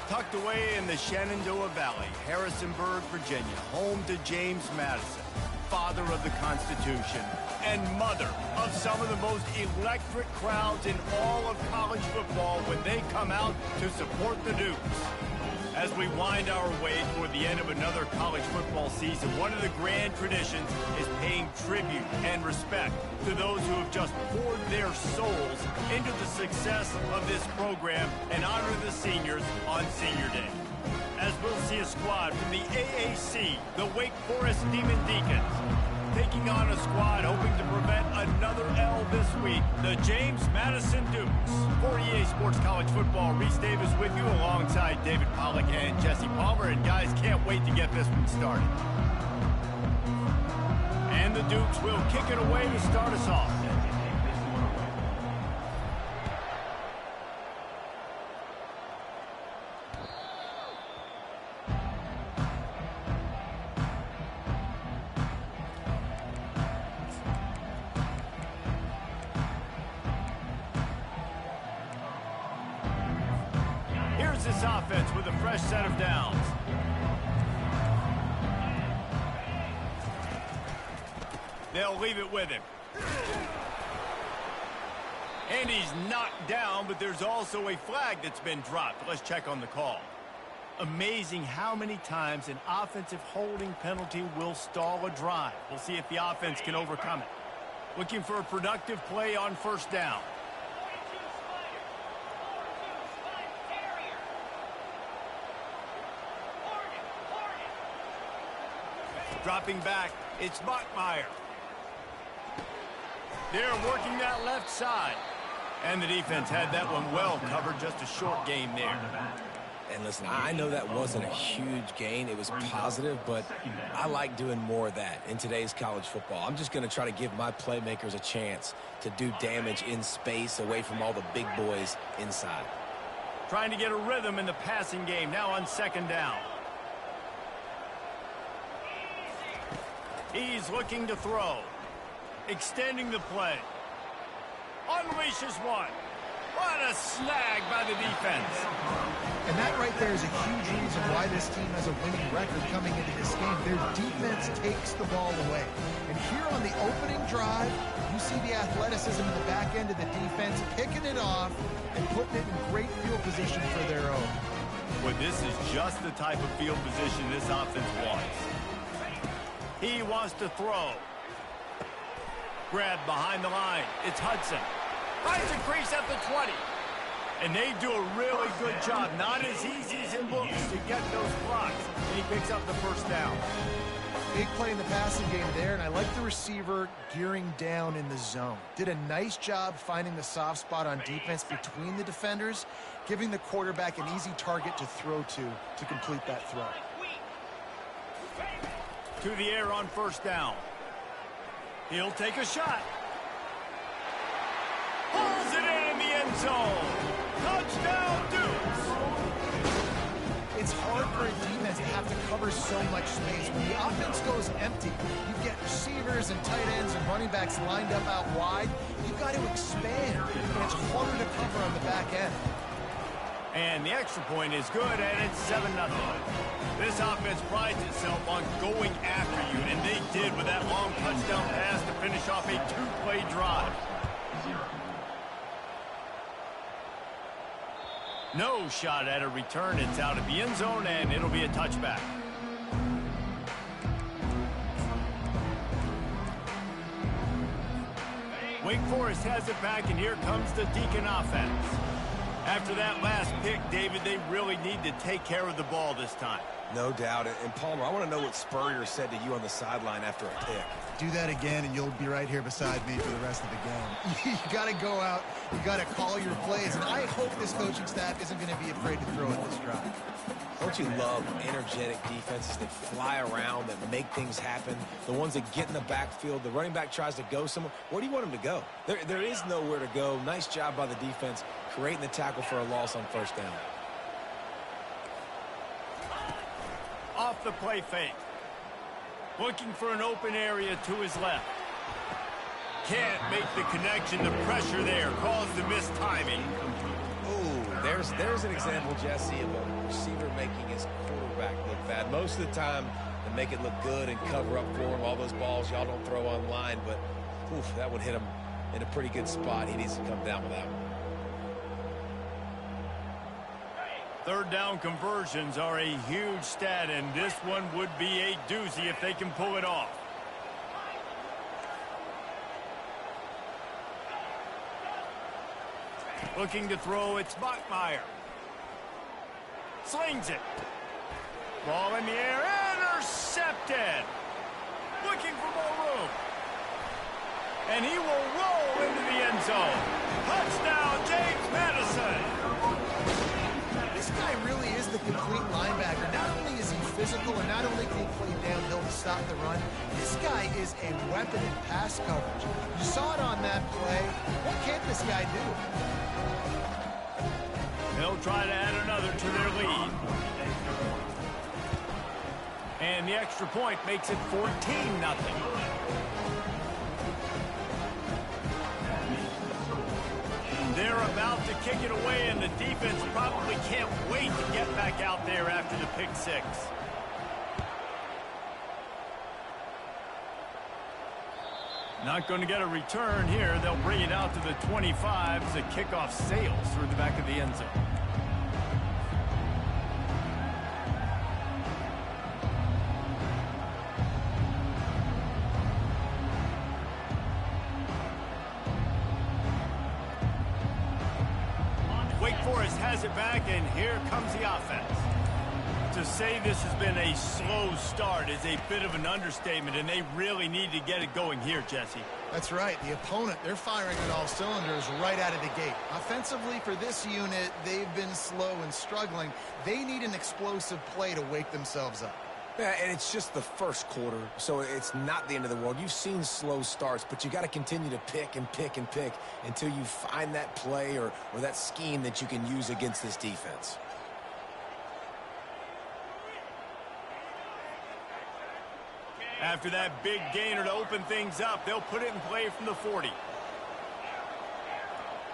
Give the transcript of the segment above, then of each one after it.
Tucked away in the Shenandoah Valley, Harrisonburg, Virginia, home to James Madison, father of the Constitution, and mother of some of the most electric crowds in all of college football when they come out to support the Dukes. As we wind our way toward the end of another college football season, one of the grand traditions is paying tribute and respect to those who have just poured their souls into the success of this program and honor the seniors on Senior Day. As we'll see a squad from the AAC, the Wake Forest Demon Deacons, taking on a squad hoping to prevent another L this week, the James Madison Dukes. For EA Sports College Football, Reese Davis with you alongside David Pollack and Jesse Palmer. And guys, can't wait to get this one started. And the Dukes will kick it away to start us off. This offense with a fresh set of downs. They'll leave it with him. And he's knocked down, but there's also a flag that's been dropped. Let's check on the call. Amazing how many times an offensive holding penalty will stall a drive. We'll see if the offense can overcome it. Looking for a productive play on first down. Dropping back, it's Bachmeier. They're working that left side. And the defense had that one well covered, just a short gain there. And listen, I know that wasn't a huge gain. It was positive, but I like doing more of that in today's college football. I'm just going to try to give my playmakers a chance to do damage in space away from all the big boys inside. Trying to get a rhythm in the passing game now on second down. He's looking to throw. Extending the play. Unleashes one. What a snag by the defense. And that right there is a huge reason why this team has a winning record coming into this game. Their defense takes the ball away. And here on the opening drive, you see the athleticism in the back end of the defense picking it off and putting it in great field position for their own. Well, this is just the type of field position this offense wants. He wants to throw. Grab behind the line. It's Hudson. Finds a crease at the 20. And they do a really good job. Not as easy as it looks to get those blocks. And he picks up the first down. Big play in the passing game there, and I like the receiver gearing down in the zone. Did a nice job finding the soft spot on defense between the defenders, giving the quarterback an easy target to throw to complete that throw. To the air on first down. He'll take a shot. Pulls it in the end zone. Touchdown, Dukes. It's hard for a defense to have to cover so much space. When the offense goes empty, you get receivers and tight ends and running backs lined up out wide. You've got to expand, and it's harder to cover on the back end. And the extra point is good, and it's 7-0. This offense prides itself on going after you, and they did with that long touchdown pass to finish off a two-play drive. No shot at a return. It's out of the end zone, and it'll be a touchback. Wake Forest has it back, and here comes the Deacon offense. After that last pick, David, they really need to take care of the ball this time. No doubt. And Palmer, I want to know what Spurrier said to you on the sideline after a pick. Do that again, and you'll be right here beside me for the rest of the game. You got to go out. You got to call your plays. And I hope this coaching staff isn't going to be afraid to throw at this drive. Don't you love energetic defenses that fly around, that make things happen? The ones that get in the backfield, the running back tries to go somewhere. Where do you want him to go? There is nowhere to go. Nice job by the defense creating the tackle for a loss on first down. Off the play fake. Looking for an open area to his left. Can't make the connection. The pressure there caused the missed timing. Oh, there's an example, Jesse, of a receiver making his quarterback look bad. Most of the time, they make it look good and cover up for him. All those balls y'all don't throw online, but oof, that would hit him in a pretty good spot. He needs to come down with that one. Third down conversions are a huge stat, and this one would be a doozy if they can pull it off. Looking to throw, it's Bachmeier. Slings it. Ball in the air, intercepted. Looking for more room. And he will roll into the end zone. Touchdown, James Madison. This guy really is the complete linebacker. Not only is he physical, and not only can he play downhill to stop the run, this guy is a weapon in pass coverage. You saw it on that play. What can this guy do? They'll try to add another to their lead. And the extra point makes it 14-0. They're about to kick it away, and the defense probably can't wait to get back out there after the pick six. Not going to get a return here. They'll bring it out to the 25 as the kickoff sails through the back of the end zone. Wake Forest has it back, and here comes the offense. To say this has been a slow start is a bit of an understatement, and they really need to get it going here, Jesse. That's right. The opponent, they're firing on all cylinders right out of the gate. Offensively, for this unit, they've been slow and struggling. They need an explosive play to wake themselves up. Yeah, and it's just the first quarter, so it's not the end of the world. You've seen slow starts, but you got to continue to pick and pick and pick until you find that play or that scheme that you can use against this defense. After that big gainer to open things up, they'll put it in play from the 40.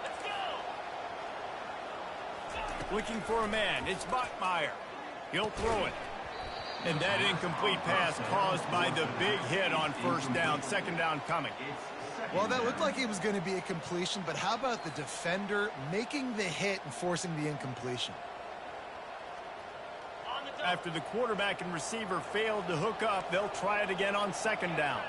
Let's go. Looking for a man. It's Bachmeier. He'll throw it. And that incomplete pass caused by the big hit on first down. Second down coming. Well, that looked like it was going to be a completion, but how about the defender making the hit and forcing the incompletion? After the quarterback and receiver failed to hook up, they'll try it again on second down.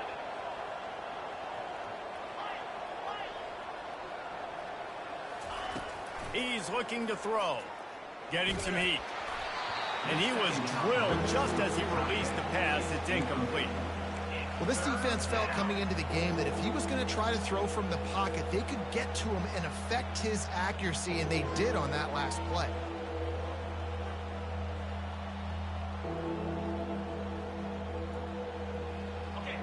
He's looking to throw. Getting some heat. And he was drilled just as he released the pass. It's incomplete. Well, this defense felt coming into the game that if he was going to try to throw from the pocket, they could get to him and affect his accuracy, and they did on that last play.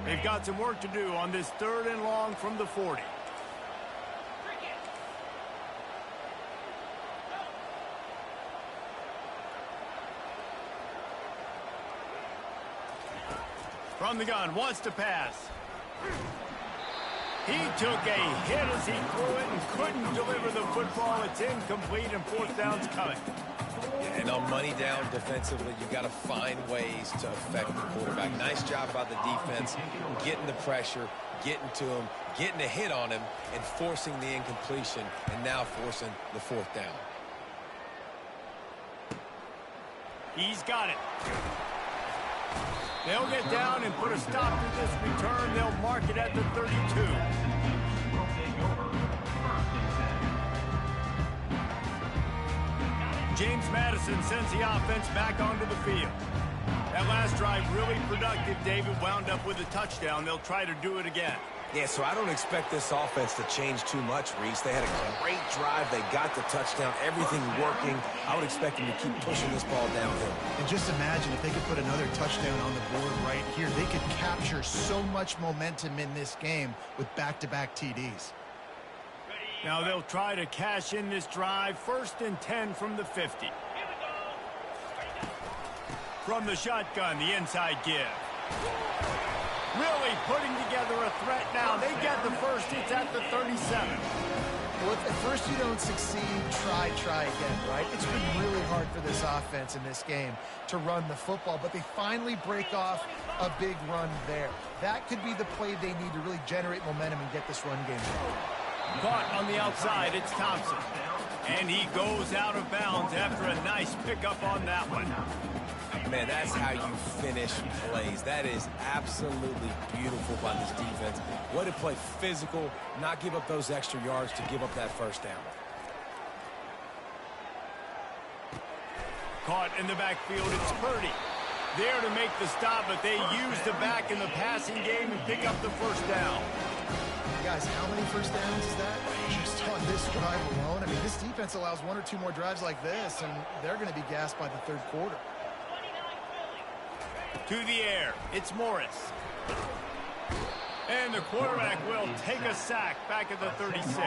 They've got some work to do on this third and long from the 40. From the gun, wants to pass. He took a hit as he threw it and couldn't deliver the football. It's incomplete, and fourth down's coming. And on money down defensively, you got to find ways to affect the quarterback. Nice job by the defense, getting the pressure, getting to him, getting a hit on him, and forcing the incompletion, and now forcing the fourth down. He's got it. They'll get down and put a stop to this return. They'll mark it at the 32. James Madison sends the offense back onto the field. That last drive really productive. David wound up with a touchdown. They'll try to do it again. Yeah, so I don't expect this offense to change too much, Reese. They had a great drive. They got the touchdown. Everything working. I would expect them to keep pushing this ball downhill. And just imagine if they could put another touchdown on the board right here. They could capture so much momentum in this game with back-to-back TDs. Now they'll try to cash in this drive. 1st and 10 from the 50. From the shotgun, the inside give. Really putting together a threat now. They get the first. It's at the 37. Well, if at first you don't succeed, try again, right? It's been really hard for this offense in this game to run the football, but they finally break off a big run there. That could be the play they need to really generate momentum and get this run game going. Caught on the outside, it's Thompson. And he goes out of bounds after a nice pickup on that one. Man, that's how you finish plays. That is absolutely beautiful by this defense. Way to play physical, not give up those extra yards to give up that first down. Caught in the backfield, it's Purdy. There to make the stop, but they use the back in the passing game and pick up the first down. Guys, how many first downs is that? Just on this drive alone. I mean, this defense allows one or two more drives like this, and they're going to be gassed by the third quarter. To the air, it's Morris. And the quarterback will take a sack back at the 36.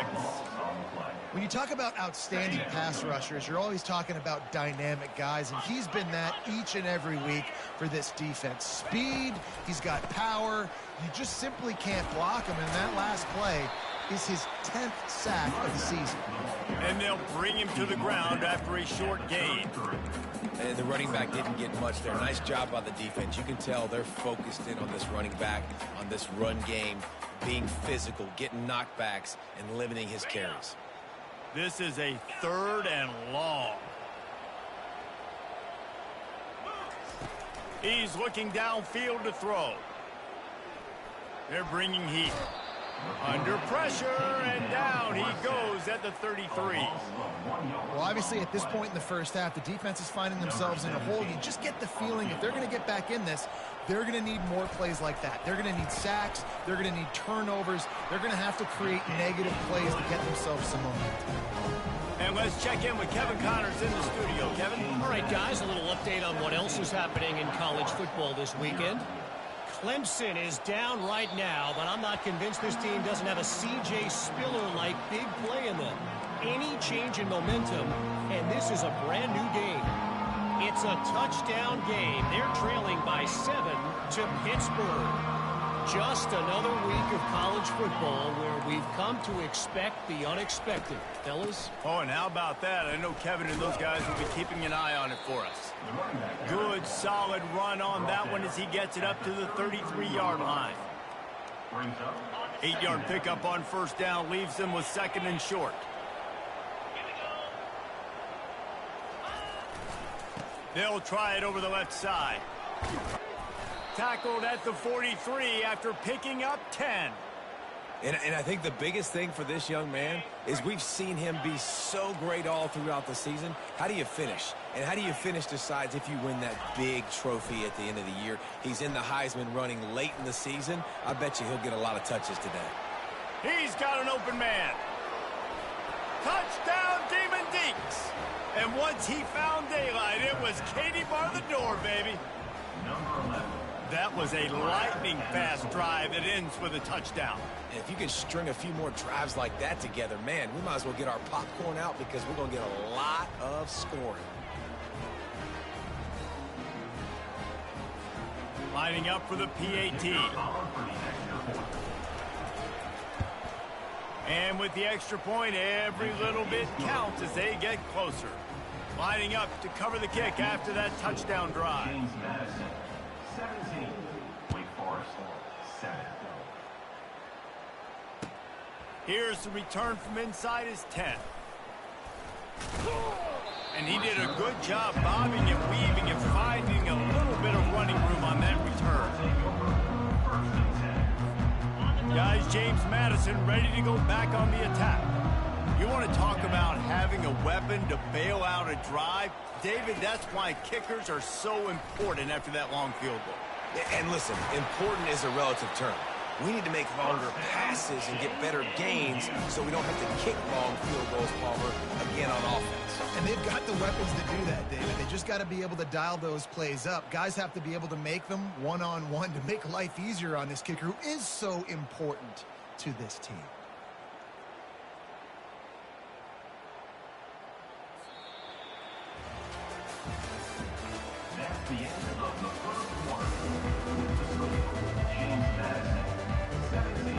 When you talk about outstanding pass rushers, you're always talking about dynamic guys, and he's been that each and every week for this defense. Speed, he's got power. You just simply can't block him, and that last play is his 10th sack of the season. And they'll bring him to the ground after a short gain. And the running back didn't get much there. Nice job by the defense. You can tell they're focused in on this running back, on this run game, being physical, getting knockbacks, and limiting his carries. This is a 3rd and long. He's looking downfield to throw. They're bringing heat. Under pressure, and down he goes at the 33. Well, obviously, at this point in the first half, the defense is finding themselves in a hole. You just get the feeling if they're going to get back in this, they're going to need more plays like that. They're going to need sacks. They're going to need turnovers. They're going to have to create negative plays to get themselves some momentum. And let's check in with Kevin Connors in the studio. Kevin? All right, guys, a little update on what else is happening in college football this weekend. Clemson is down right now, but I'm not convinced this team doesn't have a C.J. Spiller-like big play in them. Any change in momentum, and this is a brand new game. It's a touchdown game. They're trailing by 7 to Pittsburgh. Just another week of college football where we've come to expect the unexpected. Fellas? Oh, and how about that? I know Kevin and those guys will be keeping an eye on it for us. Good, solid run on that one as he gets it up to the 33-yard line. 8-yard pickup on first down leaves them with 2nd and short. They'll try it over the left side. Tackled at the 43 after picking up 10. And I think the biggest thing for this young man is we've seen him be so great all throughout the season. How do you finish? And how do you finish decides if you win that big trophy at the end of the year. He's in the Heisman running late in the season. I bet you he'll get a lot of touches today. He's got an open man. Touchdown, Demon Deeks. And once he found daylight, it was Katie bar the door, baby. That was a lightning-fast drive that ends with a touchdown. And if you can string a few more drives like that together, man, we might as well get our popcorn out because we're going to get a lot of scoring. Lining up for the PAT. And with the extra point, every little bit counts as they get closer. Lining up to cover the kick after that touchdown drive. Madison, 17. Wake Forest, 7. Here's the return from inside his 10. And he did a good job bobbing and weaving and finding a little bit of running room on that return. Guys, James Madison ready to go back on the attack. You want to talk about having a weapon to bail out a drive? David, that's why kickers are so important after that long field goal. And listen, important is a relative term. We need to make longer passes and get better gains so we don't have to kick long field goals, Palmer, again on offense. And they've got the weapons to do that, David. They just got to be able to dial those plays up. Guys have to be able to make them one-on-one to make life easier on this kicker who is so important to this team. That's the end of the first quarter. James Madison, 17.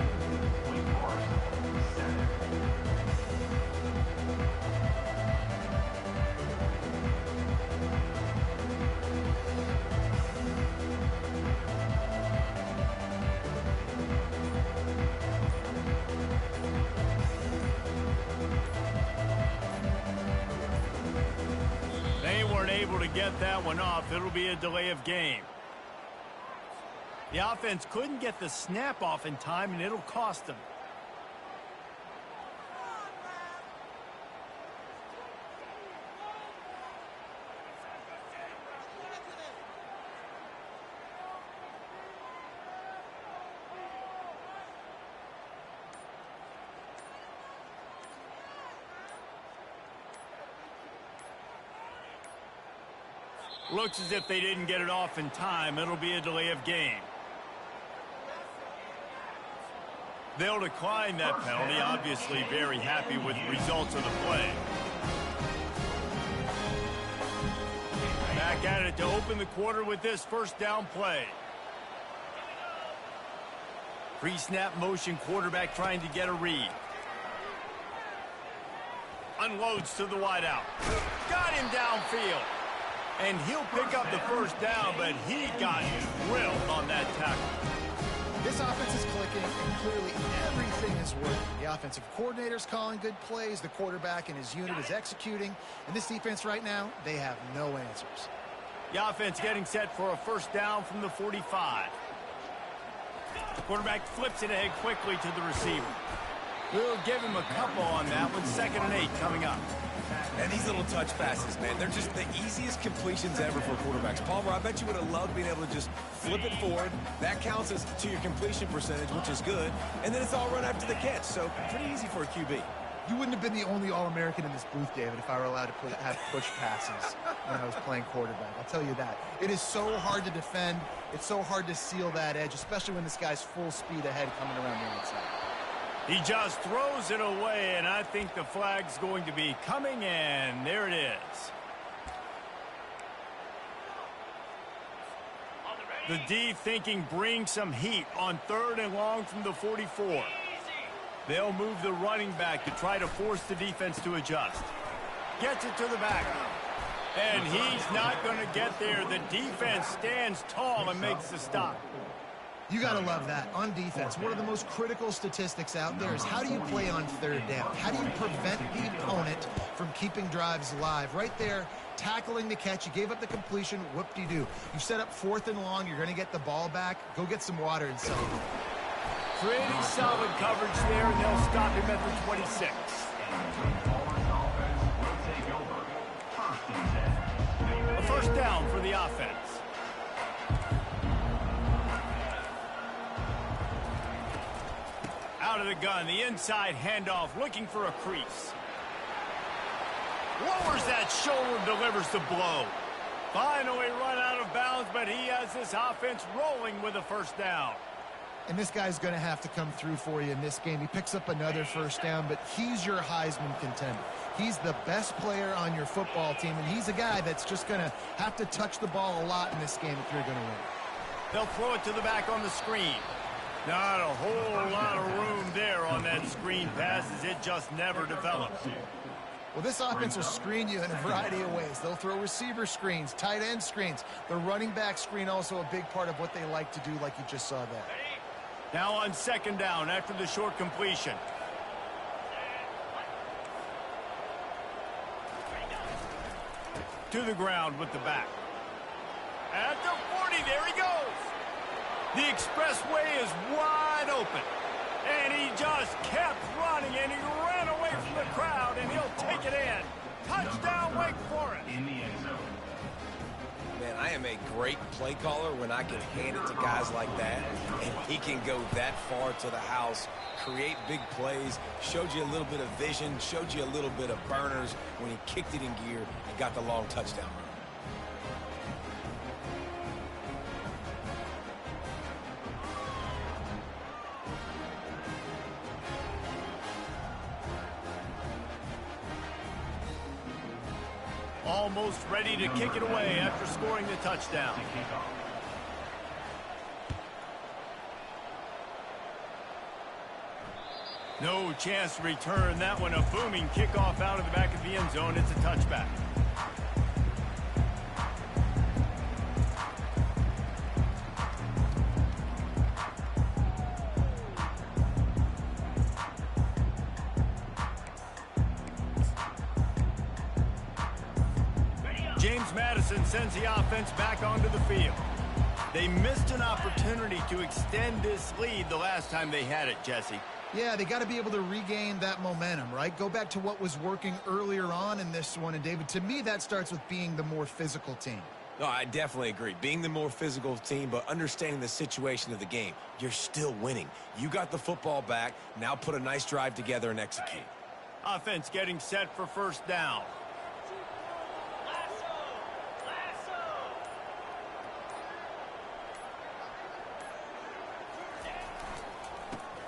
Wake Forest, 7. They weren't able to get that one off. It'll be a delay of game. The offense couldn't get the snap off in time, and it'll cost them. Looks as if they didn't get it off in time. It'll be a delay of game. They'll decline that penalty, obviously very happy with the results of the play. Back at it to open the quarter with this first down play. Pre-snap motion, quarterback trying to get a read. Unloads to the wideout. Got him downfield. And he'll pick up the first down, but he got drilled on that tackle. This offense is clicking, and clearly everything is working. The offensive coordinator's calling good plays. The quarterback and his unit is executing. And this defense right now, they have no answers. The offense getting set for a first down from the 45. The quarterback flips it ahead quickly to the receiver. We'll give him a couple on that one. 2nd and 8 coming up. And these little touch passes, man, they're just the easiest completions ever for quarterbacks. Palmer, I bet you would have loved being able to just flip it forward. That counts as to your completion percentage, which is good. And then it's all run after the catch, so pretty easy for a QB. You wouldn't have been the only All-American in this booth, David, if I were allowed to have push passes when I was playing quarterback. I'll tell you that. It is so hard to defend. It's so hard to seal that edge, especially when this guy's full speed ahead coming around the outside. He just throws it away, and I think the flag's going to be coming in. There it is. The D thinking bring some heat on 3rd and long from the 44. They'll move the running back to try to force the defense to adjust. Gets it to the back. And he's not going to get there. The defense stands tall and makes the stop. You got to love that. On defense, one of the most critical statistics out there is how do you play on 3rd down? How do you prevent the opponent from keeping drives alive? Right there, tackling the catch. You gave up the completion. Whoop-de-doo. You set up 4th and long. You're going to get the ball back. Go get some water and celebrate. Pretty solid coverage there, and they'll stop him at the 26. A first down for the offense. Out of the gun, the inside handoff, looking for a crease. Lowers that shoulder, delivers the blow. Finally run out of bounds, but he has this offense rolling with a first down. And this guy's going to have to come through for you in this game. He picks up another first down, but he's your Heisman contender. He's the best player on your football team, and he's a guy that's just going to have to touch the ball a lot in this game if you're going to win. They'll throw it to the back on the screen. Not a whole lot of room there on that screen pass as it just never develops. Well, this offense will screen you in a variety of ways. They'll throw receiver screens, tight end screens. The running back screen also a big part of what they like to do, like you just saw there. Now on 2nd down after the short completion. To the ground with the back. At the 40, there he goes. The expressway is wide open. And he just kept running, and he ran away from the crowd, and he'll take it in. Touchdown, Wake Forest. In the end zone. Man, I am a great play caller when I can hand it to guys like that, and he can go that far to the house, create big plays, showed you a little bit of vision, showed you a little bit of burners when he kicked it in gear and got the long touchdown run. Almost ready to kick it away after scoring the touchdown. No chance to return that one. A booming kickoff out of the back of the end zone. It's a touchback. James Madison sends the offense back onto the field. They missed an opportunity to extend this lead the last time they had it, Jesse. Yeah, they got to be able to regain that momentum, right? Go back to what was working earlier on in this one. And, David, to me, that starts with being the more physical team. No, I definitely agree. Being the more physical team, but understanding the situation of the game. You're still winning. You got the football back. Now put a nice drive together and execute. Offense getting set for first down.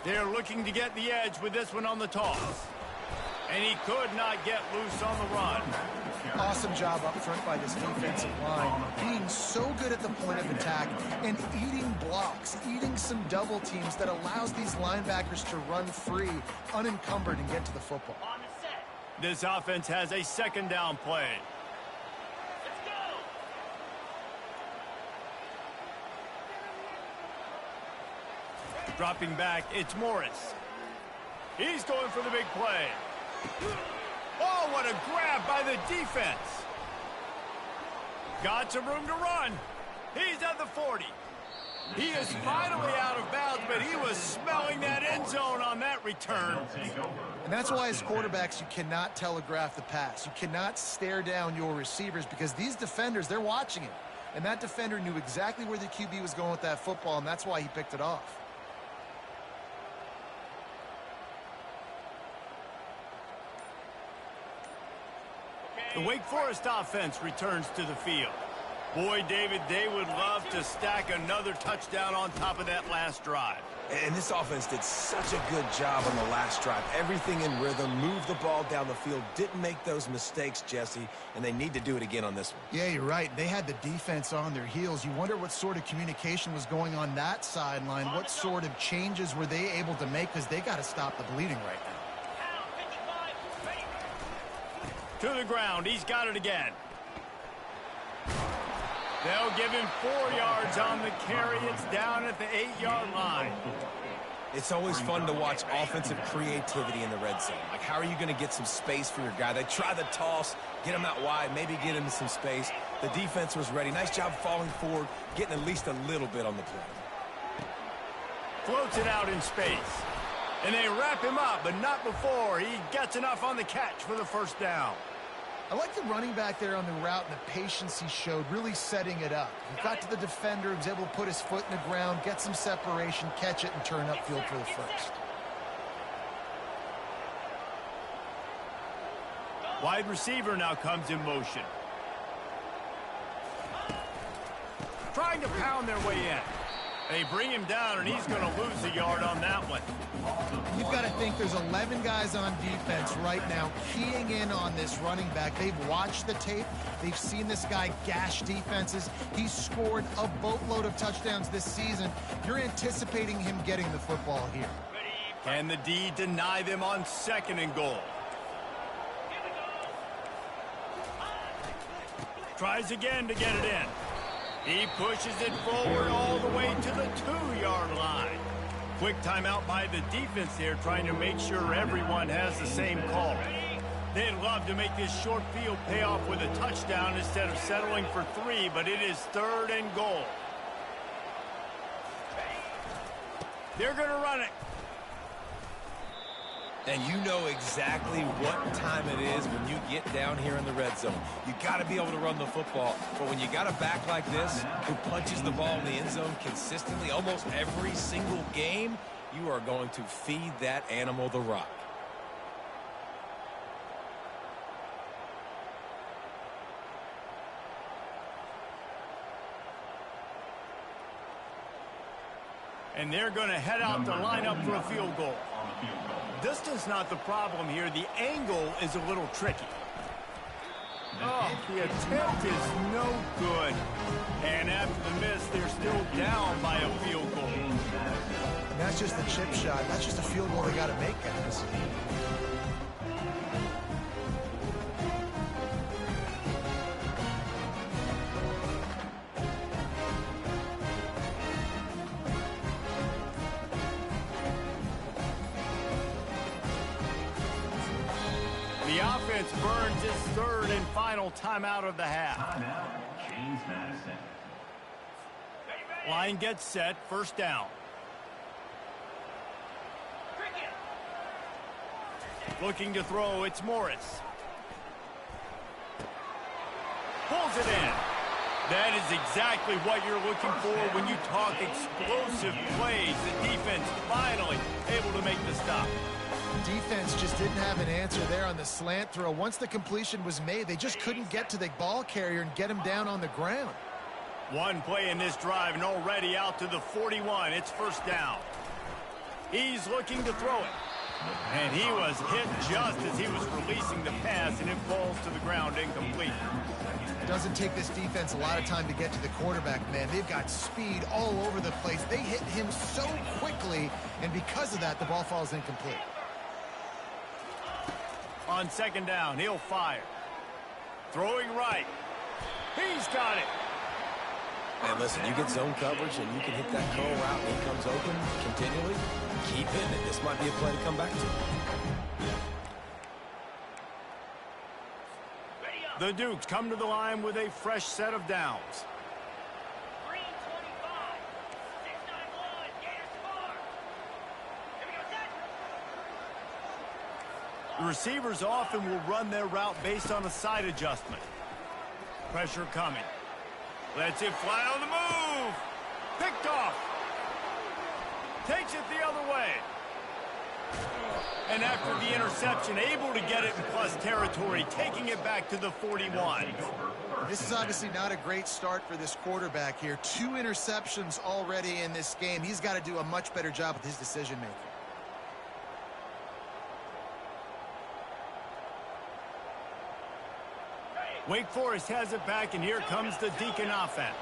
They're looking to get the edge with this one on the toss. And he could not get loose on the run. Awesome job up front by this defensive line. Being so good at the point of attack and eating blocks, eating some double teams that allows these linebackers to run free, unencumbered, and get to the football. This offense has a second down play. Dropping back, it's Morris. He's going for the big play. Oh, what a grab by the defense. Got some room to run. He's at the 40. He is finally out of bounds, but he was smelling that end zone on that return. And that's why as quarterbacks, you cannot telegraph the pass. You cannot stare down your receivers because these defenders, they're watching it. And that defender knew exactly where the QB was going with that football, and that's why he picked it off. The Wake Forest offense returns to the field. Boy, David, they would love to stack another touchdown on top of that last drive. And this offense did such a good job on the last drive. Everything in rhythm, moved the ball down the field, didn't make those mistakes, Jesse, and they need to do it again on this one. Yeah, you're right. They had the defense on their heels. You wonder what sort of communication was going on that sideline. What sort of changes were they able to make because they got to stop the bleeding right now. To the ground. He's got it again. They'll give him 4 yards on the carry. It's down at the 8-yard line. It's always fun to watch offensive creativity in the red zone. Like, how are you going to get some space for your guy? They try the toss, get him out wide, maybe get him some space. The defense was ready. Nice job falling forward, getting at least a little bit on the play. Floats it out in space. And they wrap him up, but not before he gets enough on the catch for the first down. I like the running back there on the route and the patience he showed, really setting it up. He got to the defender, he was able to put his foot in the ground, get some separation, catch it, and turn upfield for the first. Wide receiver now comes in motion. Trying to pound their way in. They bring him down, and he's going to lose a yard on that one. You've got to think there's 11 guys on defense right now keying in on this running back. They've watched the tape. They've seen this guy gash defenses. He's scored a boatload of touchdowns this season. You're anticipating him getting the football here. Can the D deny them on 2nd and goal? Tries again to get it in. He pushes it forward all the way to the 2-yard line. Quick timeout by the defense here, trying to make sure everyone has the same call. They'd love to make this short field pay off with a touchdown instead of settling for 3, but it is 3rd and goal. They're going to run it. And you know exactly what time it is when you get down here in the red zone. You got to be able to run the football. But when you got a back like this who punches the ball in the end zone consistently almost every single game, you are going to feed that animal the rock. And they're going to head out to line up for a field goal. Distance not the problem here. The angle is a little tricky. Oh, the attempt is no good. And after the miss, they're still down by a field goal. And that's just a chip shot. That's just a field goal they got to make, guys. The offense burns its third and final timeout of the half. Timeout, James Madison. Line gets set, first down. Looking to throw, it's Morris. Pulls it in. That is exactly what you're looking for when you talk explosive plays. The defense finally able to make the stop. Defense just didn't have an answer there on the slant throw. Once the completion was made, they just couldn't get to the ball carrier and get him down on the ground. One play in this drive and already out to the 41. It's first down. He's looking to throw it. And he was hit just as he was releasing the pass, and it falls to the ground incomplete. It doesn't take this defense a lot of time to get to the quarterback, man. They've got speed all over the place. They hit him so quickly, and because of that, the ball falls incomplete. On second down, he'll fire. Throwing right. He's got it. And listen, you get zone coverage and you can hit that curl route and he comes open continually. Keep hitting it. This might be a play to come back to. The Dukes come to the line with a fresh set of downs. The receivers often will run their route based on a side adjustment. Pressure coming. Lets it fly on the move. Picked off. Takes it the other way. And after the interception, able to get it in plus territory, taking it back to the 41. This is obviously not a great start for this quarterback here. 2 interceptions already in this game. He's got to do a much better job with his decision-making. Wake Forest has it back, and here comes the Deacon offense.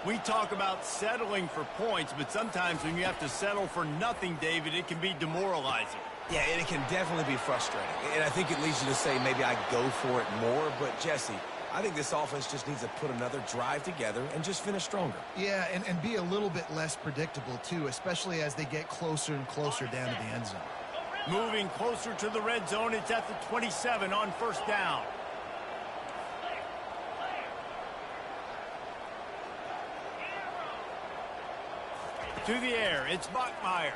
We talk about settling for points, but sometimes when you have to settle for nothing, David, it can be demoralizing. Yeah, and it can definitely be frustrating. And I think it leads you to say maybe I go for it more. But, Jesse, I think this offense just needs to put another drive together and just finish stronger. Yeah, and be a little bit less predictable, too, especially as they get closer and closer down to the end zone. Moving closer to the red zone, it's at the 27 on first down. To the air, it's Bachmeier.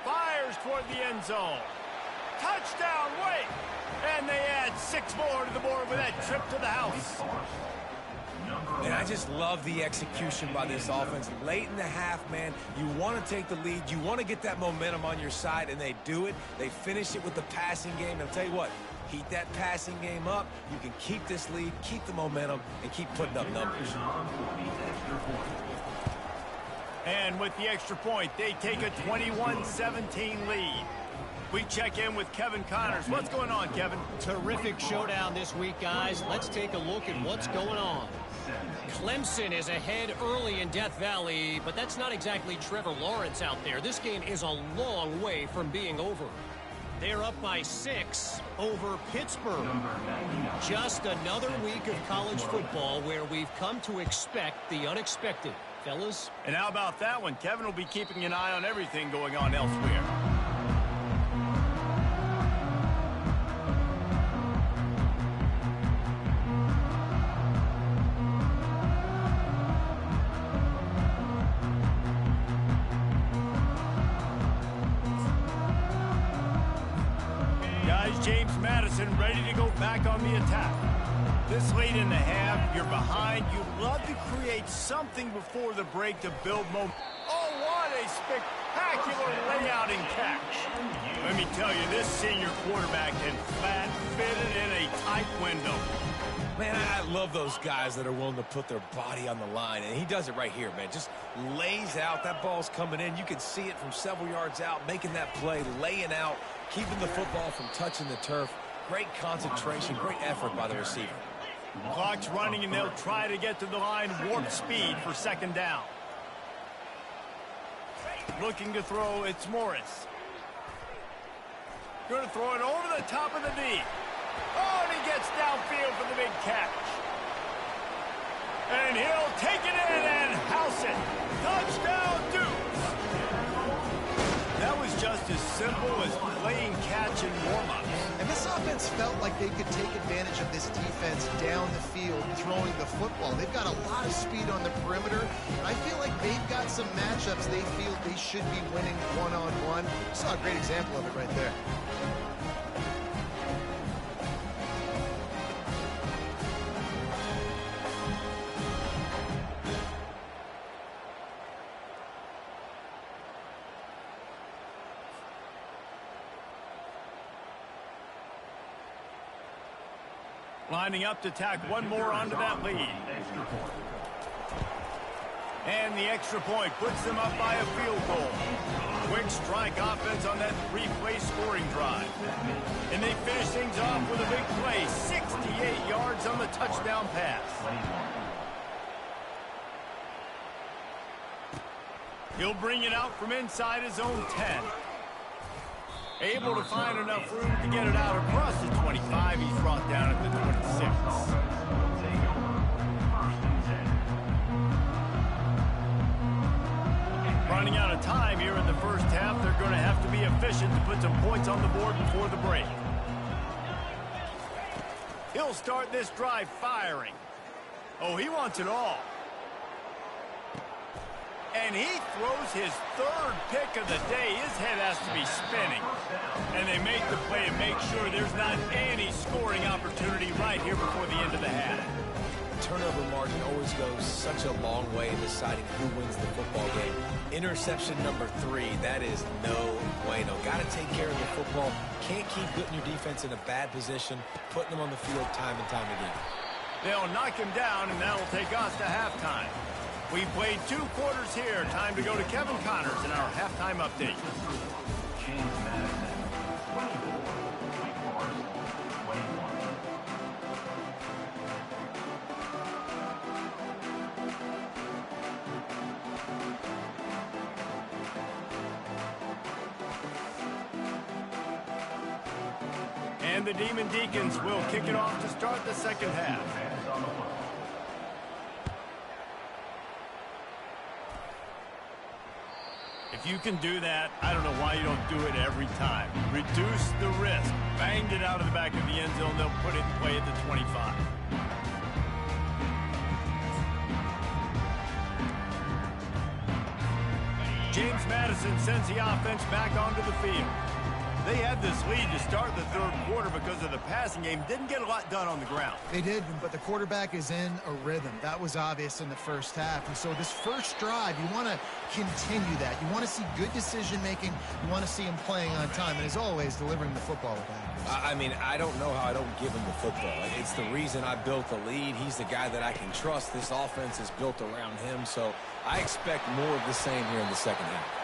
Fires toward the end zone. Touchdown, Wake! And they add 6 more to the board with that trip to the house. And I just love the execution by this offense. Late in the half, man, you want to take the lead. You want to get that momentum on your side, and they do it. They finish it with the passing game. And I'll tell you what, heat that passing game up. You can keep this lead, keep the momentum, and keep putting up numbers. And with the extra point, they take a 21-17 lead. We check in with Kevin Connors. What's going on, Kevin? Terrific showdown this week, guys. Let's take a look at what's going on. Clemson is ahead early in Death Valley, but that's not exactly Trevor Lawrence out there. This game is a long way from being over. They're up by 6 over Pittsburgh. Just another week of college football where we've come to expect the unexpected. Fellas? And how about that one? Kevin will be keeping an eye on everything going on elsewhere. Guys, James Madison ready to go back on the attack. This late in the half, you're behind. You love to create something before the break to build momentum. Oh, what a spectacular layout and catch. Let me tell you, this senior quarterback can flat fit it in a tight window. Man, I love those guys that are willing to put their body on the line, and he does it right here, man. Just lays out. That ball's coming in. You can see it from several yards out, making that play, laying out, keeping the football from touching the turf. Great concentration, great effort by the receiver. Clock's running, and they'll try to get to the line warp speed for second down. Looking to throw, it's Morris. Going to throw it over the top of the knee. Oh, and he gets downfield for the big catch. And he'll take it in and house it. Touchdown, Dukes. That was just as simple as playing catch in warm-ups. And this offense felt like they could take advantage of this defense down the field throwing the football. They've got a lot of speed on the perimeter. And I feel like they've got some matchups they feel they should be winning one-on-one. Saw a great example of it right there. Lining up to tack one more onto that lead. And the extra point puts them up by a field goal. Quick strike offense on that three-play scoring drive. And they finish things off with a big play. 68 yards on the touchdown pass. He'll bring it out from inside his own 10. Able to find enough room to get it out across the 25. He's brought down at the 26. Running out of time here in the first half. They're going to have to be efficient to put some points on the board before the break. He'll start this drive firing. Oh, he wants it all. And he throws his third pick of the day. His head has to be spinning. And they make the play and make sure there's not any scoring opportunity right here before the end of the half. Turnover margin always goes such a long way in deciding who wins the football game. Interception number 3, that is no bueno. Got to take care of the football. Can't keep putting your defense in a bad position, putting them on the field time and time again. They'll knock him down, and that'll take us to halftime. We played 2 quarters here. Time to go to Kevin Connors in our halftime update. James Madison, 24, 21. And the Demon Deacons will kick it off to start the second half. If you can do that, I don't know why you don't do it every time. Reduce the risk. Banged it out of the back of the end zone. They'll put it in play at the 25. James Madison sends the offense back onto the field. They had this lead to start the third quarter because of the passing game. Didn't get a lot done on the ground. They did, but the quarterback is in a rhythm. That was obvious in the first half. And so this first drive, you want to continue that. You want to see good decision-making. You want to see him playing on time. And as always, delivering the football with accuracy. I mean, I don't know how I don't give him the football. It's the reason I built the lead. He's the guy that I can trust. This offense is built around him. So I expect more of the same here in the second half.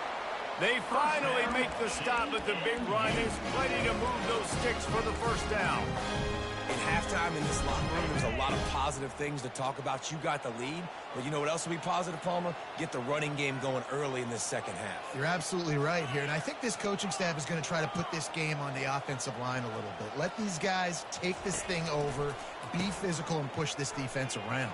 They finally make the stop at the big run. There's plenty to move those sticks for the first down. In halftime in this locker room, there's a lot of positive things to talk about. You got the lead, but you know what else will be positive, Palmer? Get the running game going early in this second half. You're absolutely right here, and I think this coaching staff is going to try to put this game on the offensive line a little bit. Let these guys take this thing over, be physical, and push this defense around.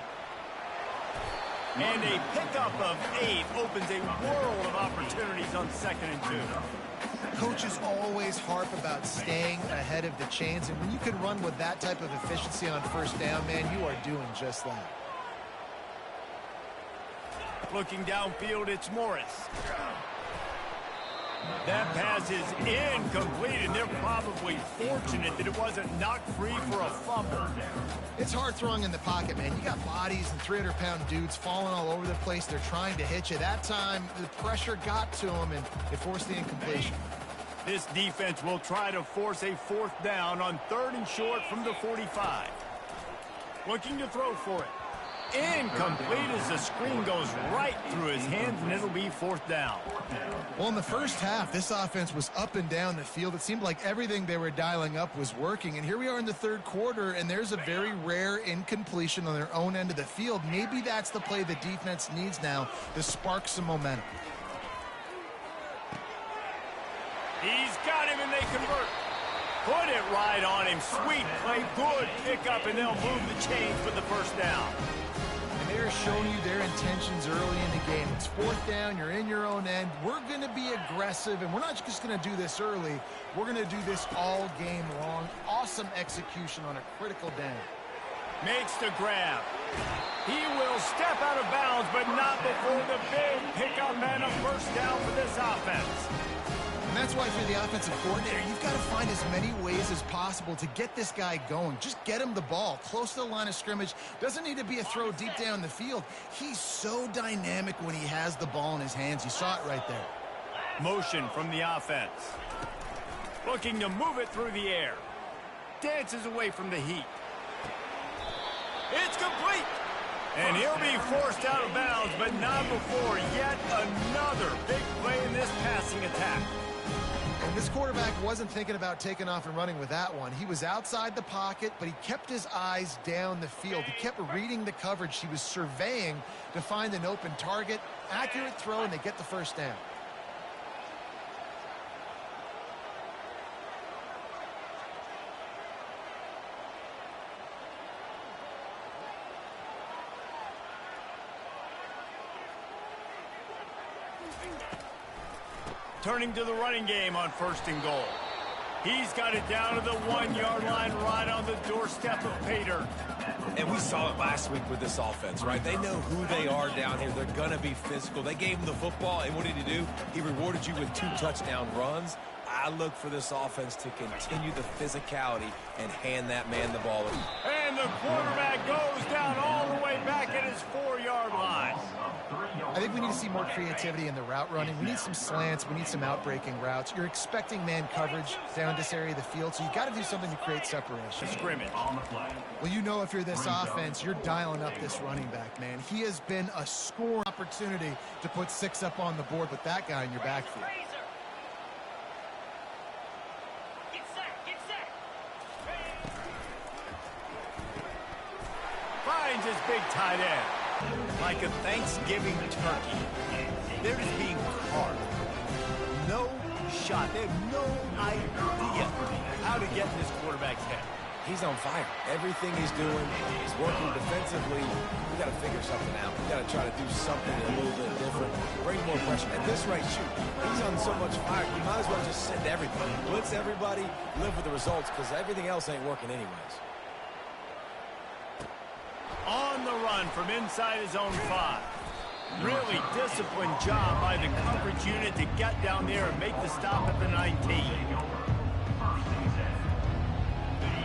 And a pickup of 8 opens a world of opportunities on 2nd and 2. Coaches always harp about staying ahead of the chains, and when you can run with that type of efficiency on first down, man, you are doing just that. Looking downfield, it's Morris. That pass is incomplete, and they're probably fortunate that it wasn't knocked free for a fumble. It's hard throwing in the pocket, man. You got bodies and 300-pound dudes falling all over the place. They're trying to hit you. That time, the pressure got to them, and it forced the incompletion. This defense will try to force a 4th down on 3rd and short from the 45. Looking to throw for it. Incomplete as the screen goes right through his hands, and it'll be 4th down. Well, in the first half, this offense was up and down the field. It seemed like everything they were dialing up was working. And here we are in the third quarter, and there's a very rare incompletion on their own end of the field. Maybe that's the play the defense needs now to spark some momentum. He's got him, and they convert. Put it right on him. Sweet play, good pickup, and they'll move the chains for the 1st down. And they're showing you their intentions early in the game. It's 4th down. You're in your own end. We're going to be aggressive, and we're not just going to do this early. We're going to do this all game long. Awesome execution on a critical down. Makes the grab. He will step out of bounds, but not before the big pickup and a 1st down for this offense. And that's why, if you're the offensive coordinator, you've got to find as many ways as possible to get this guy going. Just get him the ball close to the line of scrimmage. Doesn't need to be a throw deep down the field. He's so dynamic when he has the ball in his hands. You saw it right there. Motion from the offense. Looking to move it through the air. Dances away from the heat. It's complete. And he'll be forced out of bounds, but not before yet another big play in this passing attack. And this quarterback wasn't thinking about taking off and running with that one. He was outside the pocket, but he kept his eyes down the field. He kept reading the coverage. He was surveying to find an open target. Accurate throw, and they get the 1st down. Turning to the running game on 1st and goal. He's got it down to the 1-yard line right on the doorstep of Pater. And we saw it last week with this offense, right? They know who they are down here. They're going to be physical. They gave him the football, and what did he do? He rewarded you with 2 touchdown runs. I look for this offense to continue the physicality and hand that man the ball. And the quarterback goes down all the way back at his 4-yard line. I think we need to see more creativity in the route running. We need some slants. We need some out-breaking routes. You're expecting man coverage down this area of the field, so you've got to do something to create separation. Scrimmage. Well, you know, if you're this offense, you're dialing up this running back, man. He has been a score opportunity to put 6 up on the board with that guy in your backfield. Finds his big tight end. Like a Thanksgiving turkey. They're just being carved. No shot. They have no idea how to get in this quarterback's head. He's on fire. Everything he's doing, he's working defensively. We got to figure something out. We got to try to do something a little bit different. Bring more pressure. At this rate, shoot, he's on so much fire. You might as well just send everybody. Blitz everybody, live with the results, because everything else ain't working anyways. On the run from inside his own 5. Really disciplined job by the coverage unit to get down there and make the stop at the 19.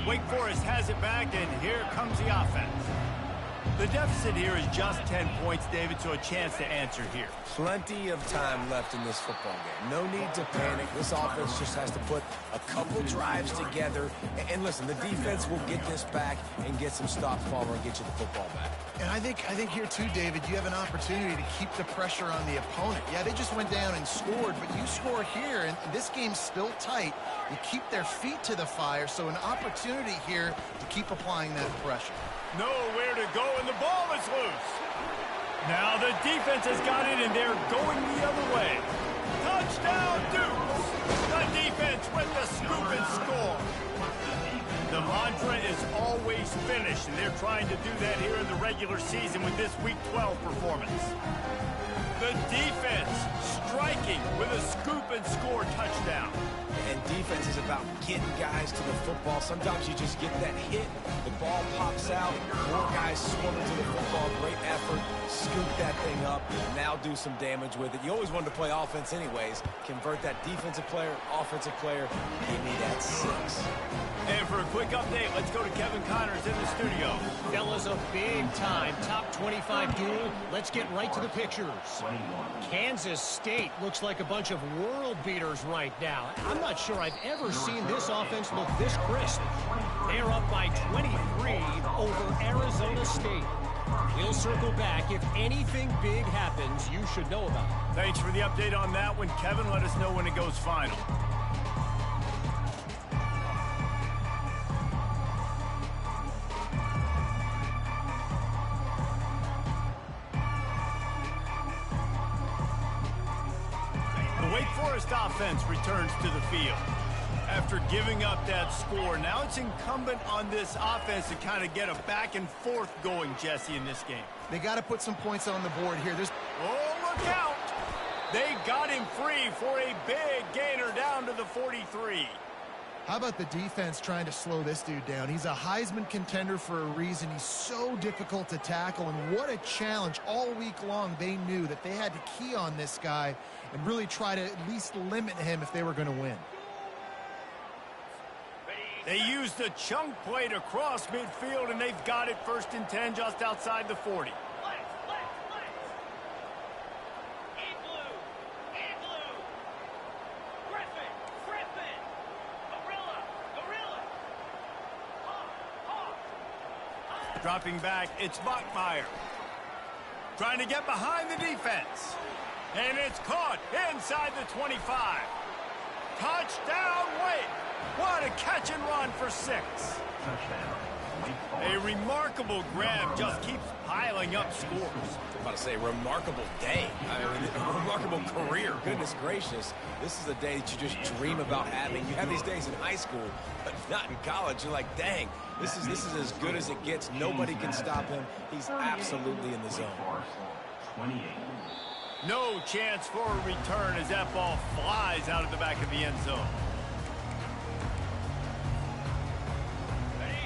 Wake Forest has it back, and here comes the offense. The deficit here is just 10 points, David, so a chance to answer here. Plenty of time left in this football game. No need to panic. This offense just has to put a couple drives together. And listen, the defense will get this back and get some stops, Palmer, and get you the football back. And I think here, too, David, you have an opportunity to keep the pressure on the opponent. Yeah, they just went down and scored, but you score here, and this game's still tight. You keep their feet to the fire, so an opportunity here to keep applying that pressure. Nowhere to go, and the ball is loose. Now the defense has got it, and they're going the other way. Touchdown, Dukes! The defense with the scoop and score. The mantra is always finish, and they're trying to do that here in the regular season with this Week 12 performance. The defense striking with a scoop and score touchdown. And defense is about getting guys to the football. Sometimes you just get that hit, the ball pops out, more guys swarming to the football. Great effort, scoop that thing up, now do some damage with it. You always wanted to play offense anyways. Convert that defensive player, offensive player, give me that 6. And for a quick update, let's go to Kevin Connors in the studio. Fellas, a big-time top 25 duel. Let's get right to the pictures. Kansas State looks like a bunch of world beaters right now. I'm not sure I've ever seen this offense look this crisp. They're up by 23 over Arizona State. We'll circle back. If anything big happens, you should know about it. Thanks for the update on that one, Kevin. Let us know when it goes final. The Wake Forest offense returns to the field. After giving up that score, now it's incumbent on this offense to kind of get a back and forth going, Jesse, in this game. They got to put some points on the board here. Oh, look out! They got him free for a big gainer down to the 43. How about the defense trying to slow this dude down? He's a Heisman contender for a reason. He's so difficult to tackle, and what a challenge. All week long, they knew that they had to key on this guy and really try to at least limit him if they were going to win. They used a chunk play to cross midfield, and they've got it 1st and 10 just outside the 40. Dropping back, it's Bachmeyer. Trying to get behind the defense. And it's caught inside the 25. Touchdown, Wake! What a catch and run for 6. A remarkable grab just keeps piling up scores. I'm about to say, remarkable day. I mean, a remarkable career. Goodness gracious. This is a day that you just dream about having. You have these days in high school, but not in college. You're like, dang, this is as good as it gets. Nobody can stop him. He's absolutely in the zone. 28. No chance for a return as that ball flies out of the back of the end zone.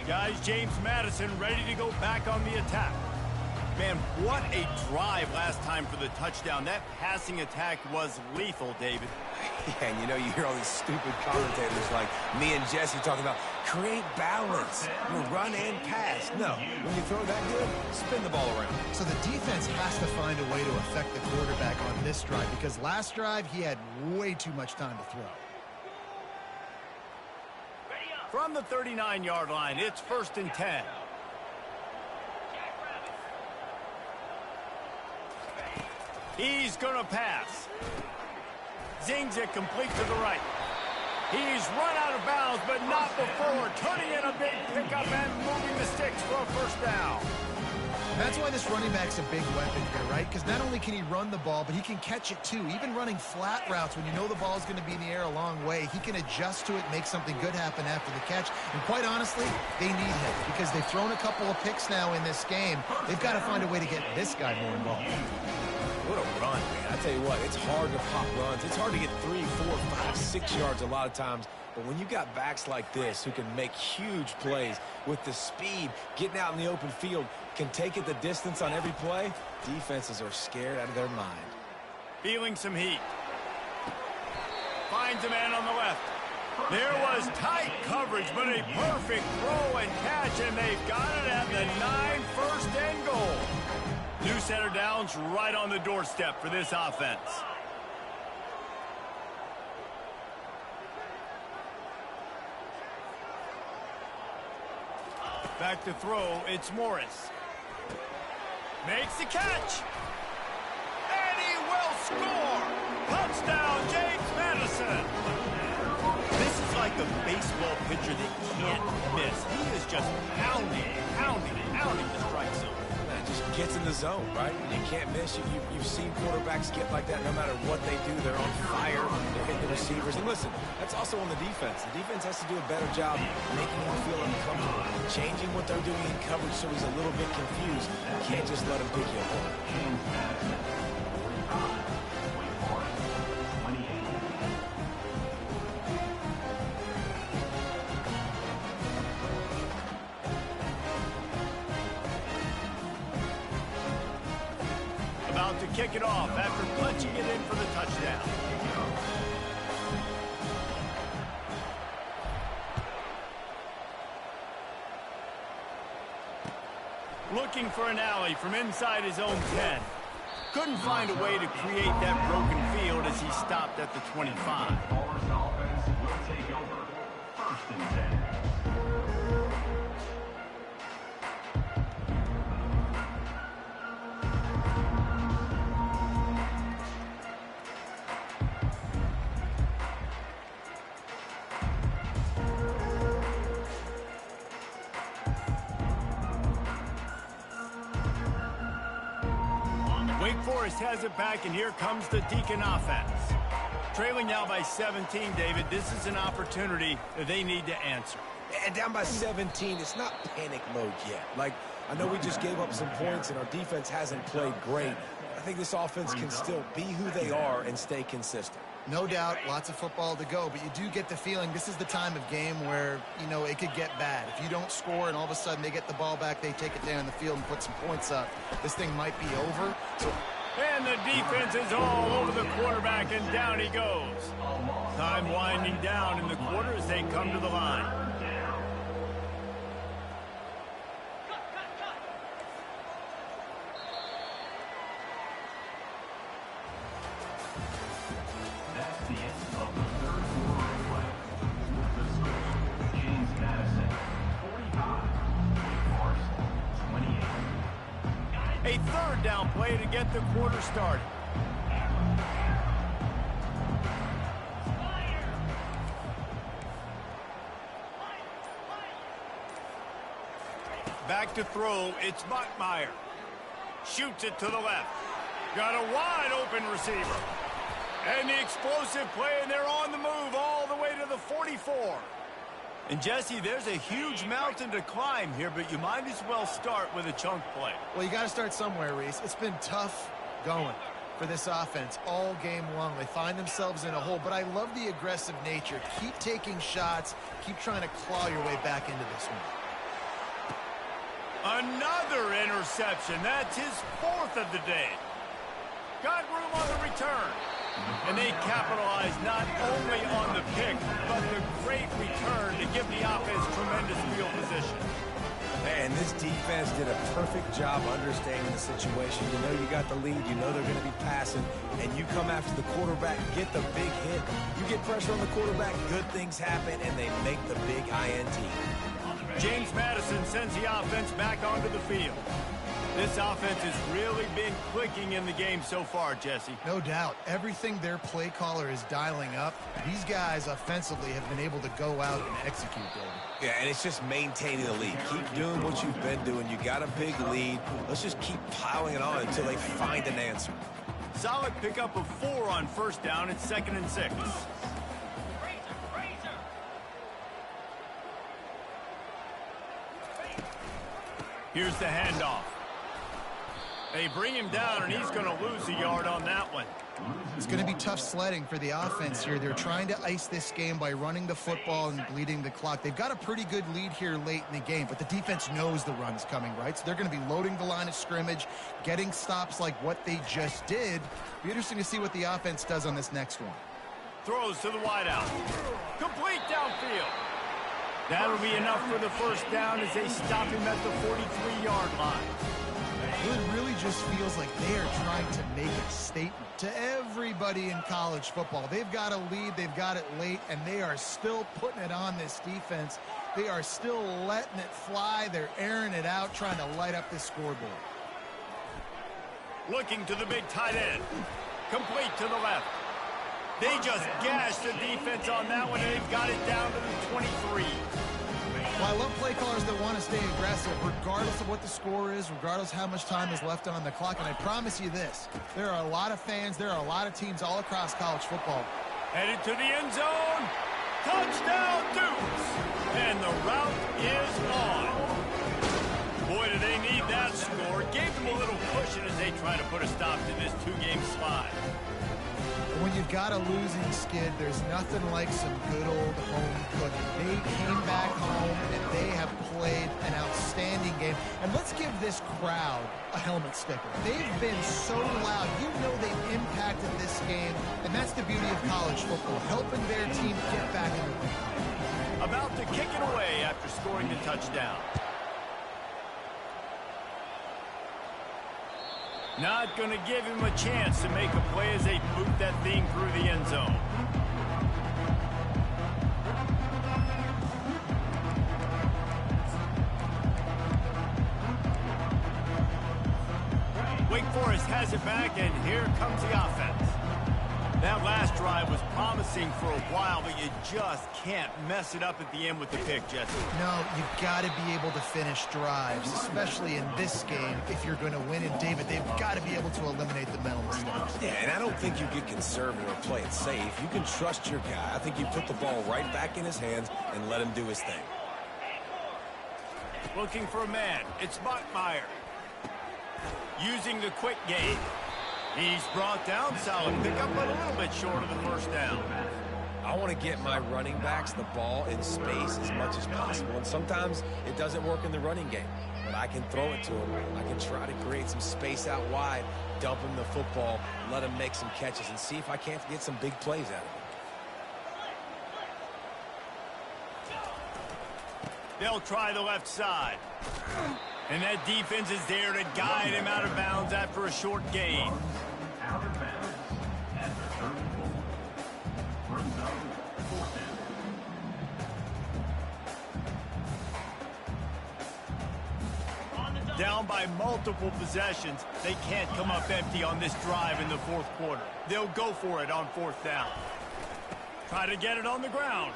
Guys, James Madison ready to go back on the attack. Man, what a drive last time for the touchdown. That passing attack was lethal, David. Yeah, and you know, you hear all these stupid commentators like me and Jesse talking about create balance, run and pass. No, when you throw that good, spin the ball around. So the defense has to find a way to affect the quarterback on this drive, because last drive he had way too much time to throw. From the 39-yard line, it's 1st and 10. He's going to pass. Zings it complete to the right. He's run out of bounds, but not before turning in a big pickup and moving the sticks for a 1st down. That's why this running back's a big weapon here, right? Because not only can he run the ball, but he can catch it too. Even running flat routes when you know the ball's going to be in the air a long way, he can adjust to it, make something good happen after the catch. And quite honestly, they need him because they've thrown a couple of picks now in this game. They've got to find a way to get this guy more involved. What a run, man. I tell you what, it's hard to pop runs. It's hard to get 3, 4, 5, 6 yards a lot of times. But when you got backs like this who can make huge plays with the speed, getting out in the open field, can take it the distance on every play, defenses are scared out of their mind. Feeling some heat. Finds a man on the left. There was tight coverage, but a perfect throw and catch, and they've got it at the 9, 1st and goal. New set of downs right on the doorstep for this offense. Back to throw, it's Morris. Makes the catch. And he will score. Touchdown, James Madison. This is like a baseball pitcher that can't miss. He is just pounding the strike zone. It just gets in the zone, right? You can't miss. You've seen quarterbacks get like that no matter what they do. They're on fire. They're hitting the receivers. And listen, that's also on the defense. The defense has to do a better job making him feel uncomfortable, changing what they're doing in coverage so he's a little bit confused. You can't just let him pick you apart. James Madison. 45. Wake Forest. 28. About to kick it off after punching it in for the touchdown. Looking for an alley from inside his own 10. Couldn't find a way to create that broken field as he stopped at the 25. Forest offense will take over. 1st and 10. Forest has it back, and here comes the Deacon offense. Trailing now by 17, David. This is an opportunity that they need to answer. And down by 17, it's not panic mode yet. Like, I know we just gave up some points, and our defense hasn't played great. I think this offense can still be who they are and stay consistent. No doubt, lots of football to go, but you do get the feeling this is the time of game where, you know, it could get bad. If you don't score and all of a sudden they get the ball back, they take it down the field and put some points up, this thing might be over. And the defense is all over the quarterback, and down he goes. Time winding down in the quarter as they come to the line. That's the end of the third quarter of play. The score, James Madison, 45. Forest, 28. A third down play to get the quarter started. Back to throw, it's Buckmeyer. Shoots it to the left. Got a wide open receiver. And the explosive play, and they're on the move all the way to the 44. And Jesse, there's a huge mountain to climb here, but you might as well start with a chunk play. Well, you got to start somewhere, Reese. It's been tough going for this offense all game long. They find themselves in a hole, but I love the aggressive nature. Keep taking shots. Keep trying to claw your way back into this one. Another interception. That's his fourth of the day. Got room on the return. And they capitalize not only on the pick, but the great return to give the offense tremendous field position. Man, this defense did a perfect job understanding the situation. You know you got the lead, you know they're going to be passing, and you come after the quarterback, get the big hit. You get pressure on the quarterback, good things happen, and they make the big INT. James Madison sends the offense back onto the field. This offense has really been clicking in the game so far, Jesse. No doubt. Everything their play caller is dialing up, these guys offensively have been able to go out and execute, David. Yeah, and it's just maintaining the lead. Keep doing what you've been doing. You got a big lead. Let's just keep piling it on until they find an answer. Solid pickup of 4 on first down. It's 2nd and 6. Here's the handoff. They bring him down, and he's going to lose a yard on that one. It's going to be tough sledding for the offense here. They're trying to ice this game by running the football and bleeding the clock. They've got a pretty good lead here late in the game, but the defense knows the run's coming, right? So they're going to be loading the line of scrimmage, getting stops like what they just did. Be interesting to see what the offense does on this next one. Throws to the wideout. Complete downfield. That'll be enough for the first down as they stop him at the 43-yard line. It really just feels like they are trying to make a statement to everybody in college football. They've got a lead, they've got it late, and they are still putting it on this defense. They are still letting it fly. They're airing it out, trying to light up this scoreboard. Looking to the big tight end. Complete to the left. They just gashed the defense on that one, and they've got it down to the 23. Well, I love play callers that want to stay aggressive, regardless of what the score is, regardless how much time is left on the clock. And I promise you this, there are a lot of fans, there are a lot of teams all across college football. Headed to the end zone. Touchdown, Dukes. And the route is on. Boy, do they need that score. Gave them a little cushion as they try to put a stop to this 2-game slide. When you've got a losing skid, there's nothing like some good old home cooking. They came back home, and they have played an outstanding game. And let's give this crowd a helmet sticker. They've been so loud. You know they've impacted this game, and that's the beauty of college football, helping their team get back in the game. About to kick it away after scoring the touchdown. Not going to give him a chance to make a play as they boot that thing through the end zone. Wake Forest has it back, and here comes the offense. That last drive was promising for a while, but you just can't mess it up at the end with the pick, Jesse. No, you've got to be able to finish drives, especially in this game if you're going to win. And, David, they've got to be able to eliminate the mental mistakes. Yeah, and I don't think you get conservative or play it safe. You can trust your guy. I think you put the ball right back in his hands and let him do his thing. Looking for a man. It's Bachmeier. Using the quick game. He's brought down. Solid pickup, but a little bit short of the first down. I want to get my running backs the ball in space as much as possible. And sometimes it doesn't work in the running game. But I can throw it to him. I can try to create some space out wide, dump him the football, let him make some catches, and see if I can't get some big plays out of him. They'll try the left side. And that defense is there to guide him out of bounds after a short gain. Out of bounds at the 34. First down, fourth down. Down by multiple possessions, they can't come up empty on this drive in the fourth quarter. They'll go for it on fourth down. Try to get it on the ground.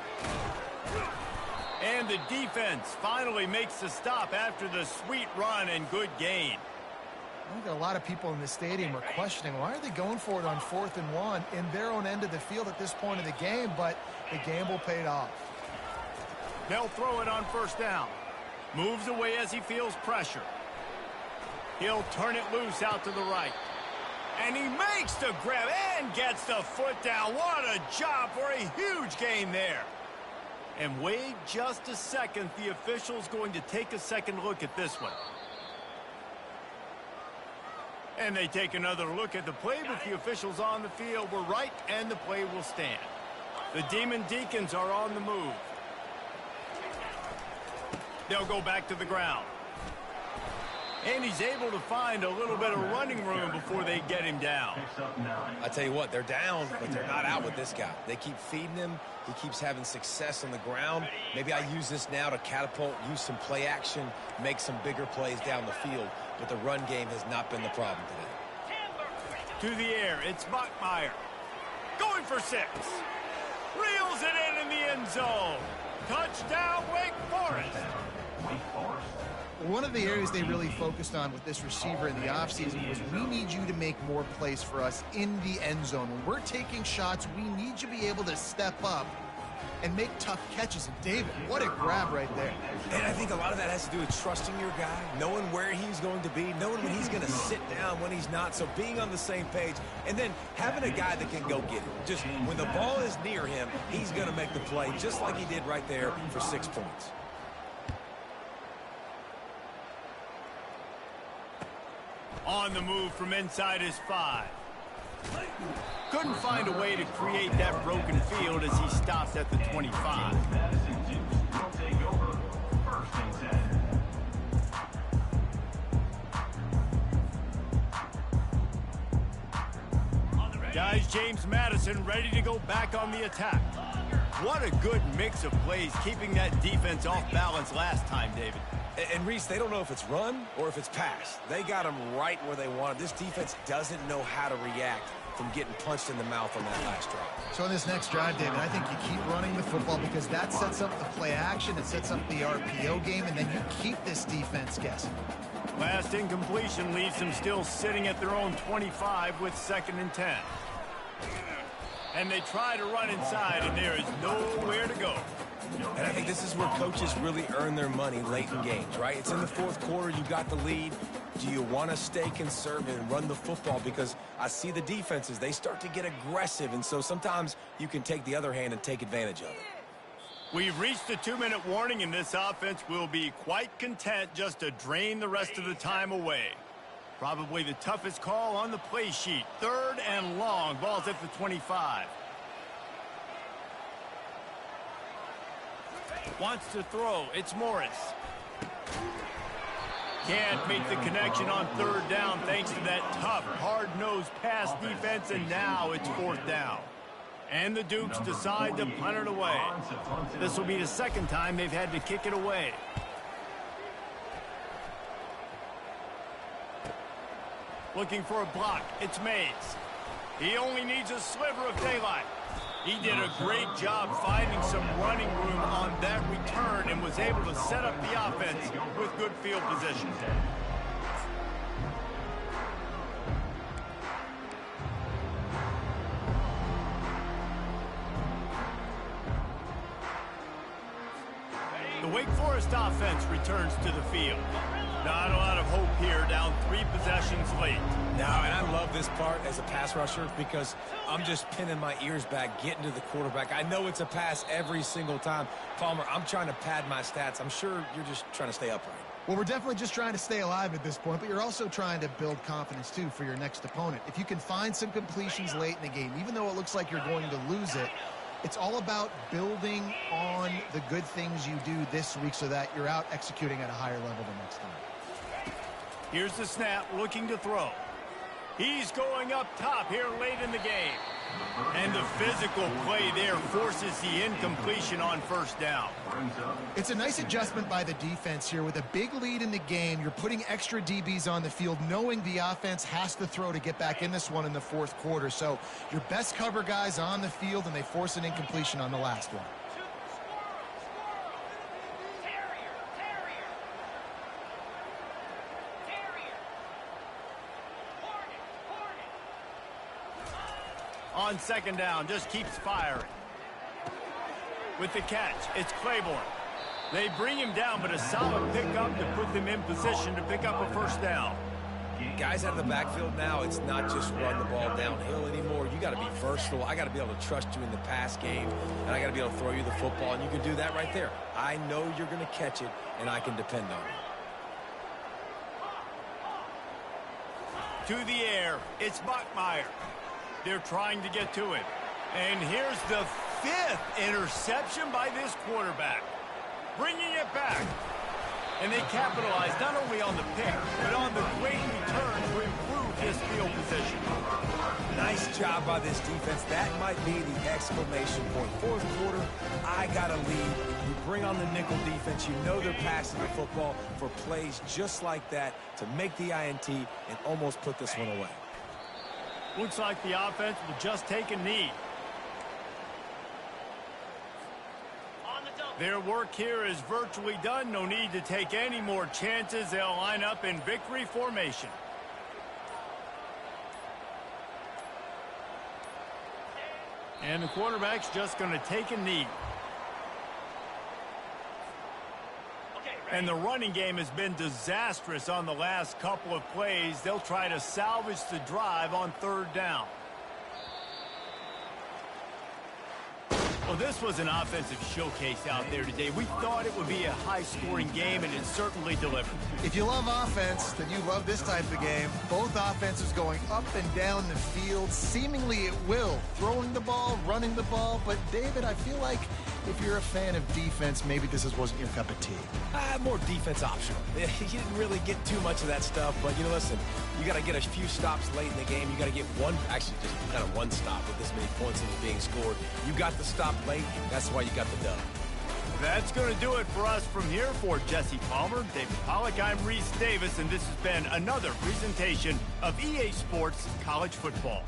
And the defense finally makes the stop after the sweet run and good gain. I think a lot of people in the stadium are questioning, why are they going for it on 4th and 1 in their own end of the field at this point of the game, but the gamble paid off. They'll throw it on first down. Moves away as he feels pressure. He'll turn it loose out to the right. And he makes the grab and gets the foot down. What a job for a huge gain there. And wait just a second. The official's going to take a second look at this one. And they take another look at the play, but the officials on the field were right, and the play will stand. The Demon Deacons are on the move. They'll go back to the ground. And he's able to find a little bit of running room before they get him down. I tell you what, they're down, but they're not out with this guy. They keep feeding him. He keeps having success on the ground. Maybe I use this now to catapult, use some play action, make some bigger plays down the field. But the run game has not been the problem today. To the air, it's Bachmeier. Going for 6. Reels it in the end zone. Touchdown, Wake Forest. Wake Forest. One of the areas they really focused on with this receiver in the offseason was, we need you to make more plays for us in the end zone. When we're taking shots, we need you to be able to step up and make tough catches. And David, what a grab right there. And I think a lot of that has to do with trusting your guy, knowing where he's going to be, knowing when he's going to sit down, when he's not. So being on the same page, and then having a guy that can go get it. Just when the ball is near him, he's going to make the play, just like he did right there for 6 points. On the move from inside his 5. Couldn't find a way to create that broken field as he stopped at the 25. Madison Dukes will take over. First and 10. Guys, James Madison ready to go back on the attack. What a good mix of plays, keeping that defense off balance last time, David. And Reese, they don't know if it's run or if it's pass. They got him right where they wanted. This defense doesn't know how to react from getting punched in the mouth on that last drive. So in this next drive, David, I think you keep running the football because that sets up the play action, it sets up the RPO game, and then you keep this defense guessing. Last incompletion leaves them still sitting at their own 25 with 2nd and 10. And they try to run inside, and there is nowhere to go. And I think this is where coaches really earn their money late in games, right? It's in the fourth quarter. You got the lead. Do you want to stay conservative and run the football? Because I see the defenses, they start to get aggressive, and so sometimes you can take the other hand and take advantage of it. We've reached the 2-minute warning, and this offense will be quite content just to drain the rest of the time away. Probably the toughest call on the play sheet. 3rd and long. Ball's at the 25. Wants to throw. It's Morris. Can't make the connection on 3rd down thanks to that tough, hard-nosed pass defense, and now it's 4th down. And the Dukes decide to punt it away. This will be the 2nd time they've had to kick it away. Looking for a block. It's Mays. He only needs a sliver of daylight. He did a great job finding some running room on that return and was able to set up the offense with good field position. The Wake Forest offense returns to the field. Not a lot of hope here, down 3 possessions late. No, and I love this part as a pass rusher because I'm just pinning my ears back, getting to the quarterback. I know it's a pass every single time. Palmer, I'm trying to pad my stats. I'm sure you're just trying to stay upright. Well, we're definitely just trying to stay alive at this point, but you're also trying to build confidence, too, for your next opponent. If you can find some completions late in the game, even though it looks like you're going to lose it, it's all about building on the good things you do this week so that you're out executing at a higher level the next time. Here's the snap, looking to throw. He's going up top here late in the game. And the physical play there forces the incompletion on first down. It's a nice adjustment by the defense here. With a big lead in the game, you're putting extra DBs on the field, knowing the offense has to throw to get back in this one in the fourth quarter. So your best cover guys on the field, and they force an incompletion on the last one. On second down, just keeps firing. With the catch, it's Claiborne. They bring him down, but a solid pickup to put them in position to pick up a first down. Guys out of the backfield now, it's not just run the ball downhill anymore. You got to be versatile. I got to be able to trust you in the pass game, and I got to be able to throw you the football, and you can do that right there. I know you're going to catch it, and I can depend on it. To the air, it's Bachmeier. They're trying to get to it. And here's the 5th interception by this quarterback. Bringing it back. And they capitalize not only on the pick, but on the great return to improve his field position. Nice job by this defense. That might be the exclamation point. Fourth quarter, I got a lead. You bring on the nickel defense. You know they're passing the football for plays just like that to make the INT and almost put this one away. Looks like the offense will just take a knee. Their work here is virtually done. No need to take any more chances. They'll line up in victory formation. And the quarterback's just going to take a knee. And the running game has been disastrous on the last couple of plays. They'll try to salvage the drive on third down. Well, this was an offensive showcase out there today. We thought it would be a high-scoring game, and it certainly delivered. If you love offense, then you love this type of game. Both offenses going up and down the field, seemingly at will. Throwing the ball, running the ball. But, David, I feel like if you're a fan of defense, maybe this wasn't your cup of tea. More defense optional. You didn't really get too much of that stuff, but, you know, listen, you got to get a few stops late in the game. You got to get one, actually just kind of one stop with this many points that was being scored. You got the stop late. That's why you got the dub. That's going to do it for us from here. For Jesse Palmer, David Pollack, I'm Reese Davis, and this has been another presentation of EA Sports College Football.